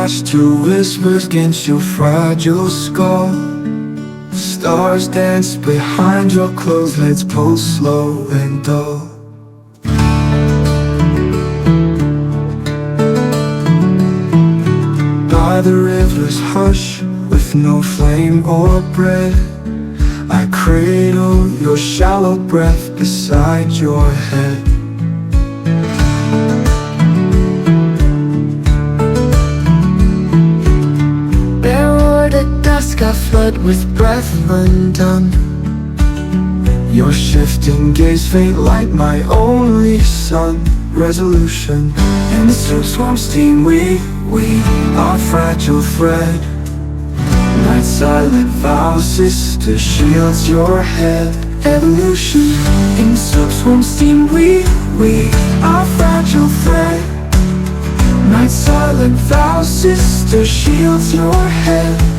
attached to whispers against your fragile skull. Stars dance behind your closed lids, pulse slow and dull. By the river's hush, with no flame or bread, I cradle your shallow breath beside your head. Bareward at dusk I flood with breath undone. Your shifting gaze faint like my only sun. Resolution in the soup swarm steam we our fragile thread. Night silent vow, sister shields your head. Evolution in soup swarm steam we our fragile thread. Night silent vow, sister shields your head.